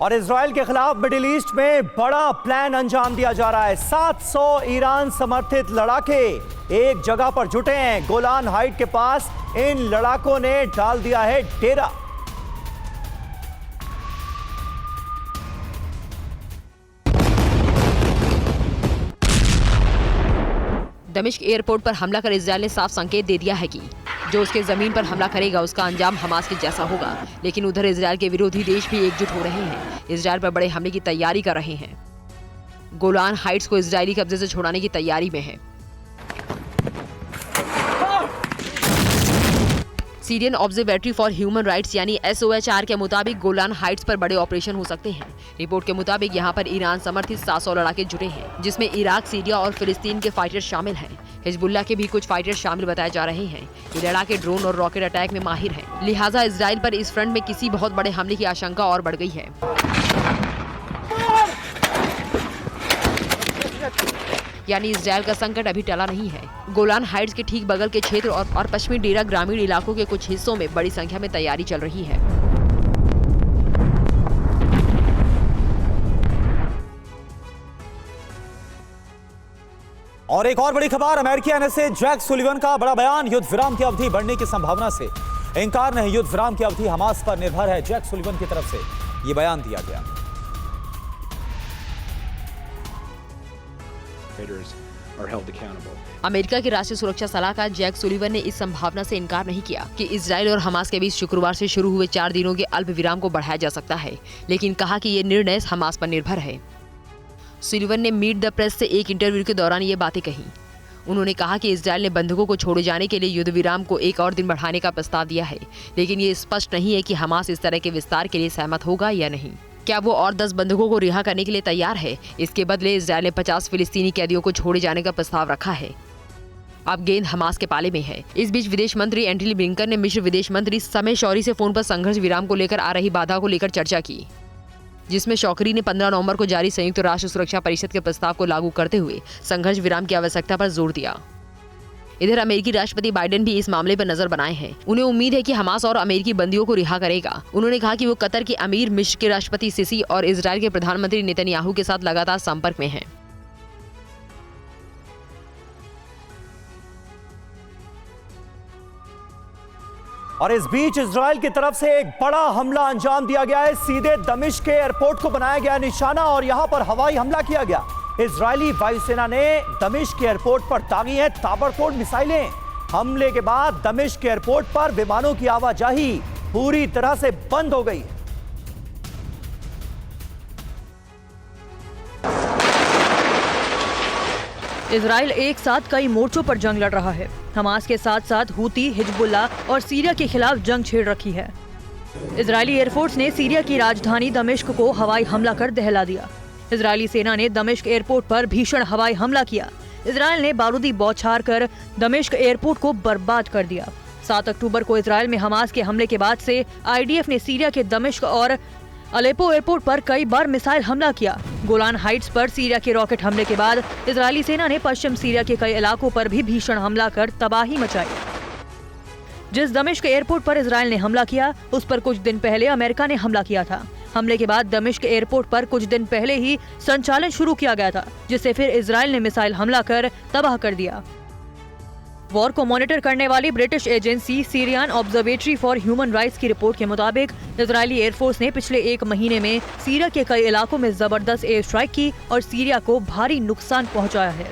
और इजराइल के खिलाफ मिडिल ईस्ट में बड़ा प्लान अंजाम दिया जा रहा है। 700 ईरान समर्थित लड़ाके एक जगह पर जुटे हैं। गोलान हाइट के पास इन लड़ाकों ने डाल दिया है डेरा। दमिश्क एयरपोर्ट पर हमला कर इजराइल ने साफ संकेत दे दिया है कि जो उसके जमीन पर हमला करेगा उसका अंजाम हमास के जैसा होगा। लेकिन उधर इजराइल के विरोधी देश भी एकजुट हो रहे हैं, इजराइल पर बड़े हमले की तैयारी कर रहे हैं। गोलान हाइट्स को इजरायली कब्जे से छुड़ाने की तैयारी में है। Syrian observatory for human rights यानी SOHR के मुताबिक गोलान हाइट्स पर बड़े ऑपरेशन हो सकते हैं। रिपोर्ट के मुताबिक यहां पर ईरान समर्थित 700 लड़ाके जुटे हैं, जिसमें इराक, सीरिया और फिलिस्तीन के फाइटर शामिल हैं। हिजबुल्लाह के भी कुछ फाइटर शामिल बताए जा रहे हैं। ये लड़ाके ड्रोन और रॉकेट अटैक में माहिर हैं। लिहाजा इजराइल पर इस फ्रंट में किसी बहुत बड़े हमले की आशंका और बढ़ गई है। यानी इजराइल का संकट अभी टला नहीं है। गोलान हाइट्स के ठीक बगल के क्षेत्र और पश्चिमी डेरा ग्रामीण इलाकों के कुछ हिस्सों में बड़ी संख्या में तैयारी चल रही है। और एक और बड़ी खबर, अमेरिकी एनएसए जैक सुलिवन का बड़ा बयान। युद्ध विराम की अवधि बढ़ने की संभावना से इंकार नहीं। युद्ध विराम की अवधि हमास पर निर्भर है। जैक सुलिवन की तरफ से यह बयान दिया गया। अमेरिका के राष्ट्रीय सुरक्षा सलाहकार जैक सुलिवन ने इस संभावना से इनकार नहीं किया कि इजराइल और हमास के बीच शुक्रवार से शुरू हुए 4 दिनों के अल्प विराम को बढ़ाया जा सकता है, लेकिन कहा कि ये निर्णय हमास पर निर्भर है। सुलिवन ने मीट द प्रेस से एक इंटरव्यू के दौरान ये बातें कही। उन्होंने कहा कि इजराइल ने बंधकों को छोड़े जाने के लिए युद्ध विराम को एक और दिन बढ़ाने का प्रस्ताव दिया है, लेकिन ये स्पष्ट नहीं है कि हमास इस तरह के विस्तार के लिए सहमत होगा या नहीं। क्या वो और 10 बंधकों को रिहा करने के लिए तैयार है? इसके बदले इजराइल ने 50 फिलिस्तीनी कैदियों को छोड़े जाने का प्रस्ताव रखा है। अब गेंद हमास के पाले में है। इस बीच विदेश मंत्री एंटनी ब्लिंकन ने मिस्र विदेश मंत्री समय शौरी से फोन पर संघर्ष विराम को लेकर आ रही बाधा को लेकर चर्चा की, जिसमें शौकरी ने 15 नवंबर को जारी संयुक्त राष्ट्र सुरक्षा परिषद के प्रस्ताव को लागू करते हुए संघर्ष विराम की आवश्यकता पर जोर दिया। इधर अमेरिकी राष्ट्रपति बाइडेन भी इस मामले पर नजर बनाए हैं। उन्हें उम्मीद है कि हमास और अमेरिकी बंदियों को रिहा करेगा। उन्होंने कहा कि वो कतर के अमीर, मिस्र के राष्ट्रपति सिसी और इजराइल के प्रधानमंत्री नेतन्याहू के साथ लगातार संपर्क में हैं। और इस बीच इजराइल की तरफ से एक बड़ा हमला अंजाम दिया गया है। सीधे दमिश्क के एयरपोर्ट को बनाया गया निशाना और यहां पर हवाई हमला किया गया। इजरायली वायुसेना ने दमिश्क के एयरपोर्ट पर दागी है ताबड़तोड़ मिसाइलें। हमले के बाद दमिश्क के एयरपोर्ट पर विमानों की आवाजाही पूरी तरह से बंद हो गई। इजराइल एक साथ कई मोर्चों पर जंग लड़ रहा है। हमास के साथ साथ हूती, हिजबुल्लाह और सीरिया के खिलाफ जंग छेड़ रखी है। इजरायली एयरफोर्स ने सीरिया की राजधानी दमिश्क को हवाई हमला कर दहला दिया। इजरायली सेना ने दमिश्क एयरपोर्ट पर भीषण हवाई हमला किया। इजराइल ने बारूदी बौछार कर दमिश्क एयरपोर्ट को बर्बाद कर दिया। 7 अक्टूबर को इजराइल में हमास के हमले के बाद से IDF ने सीरिया के दमिश्क और अलेपो एयरपोर्ट पर कई बार मिसाइल हमला किया। गोलान हाइट्स पर सीरिया के रॉकेट हमले के बाद इजरायली सेना ने पश्चिम सीरिया के कई इलाकों पर भी भीषण हमला कर तबाही मचाई। जिस दमिश्क एयरपोर्ट पर इजराइल ने हमला किया, उस पर कुछ दिन पहले अमेरिका ने हमला किया था। हमले के बाद दमिश्क एयरपोर्ट पर कुछ दिन पहले ही संचालन शुरू किया गया था, जिससे फिर इजराइल ने मिसाइल हमला कर तबाह कर दिया। वॉर को मॉनिटर करने वाली British agency Syrian observatory for human rights की रिपोर्ट के मुताबिक इजरायली एयरफोर्स ने पिछले 1 महीने में सीरिया के कई इलाकों में जबरदस्त एयर स्ट्राइक की और सीरिया को भारी नुकसान पहुंचाया है।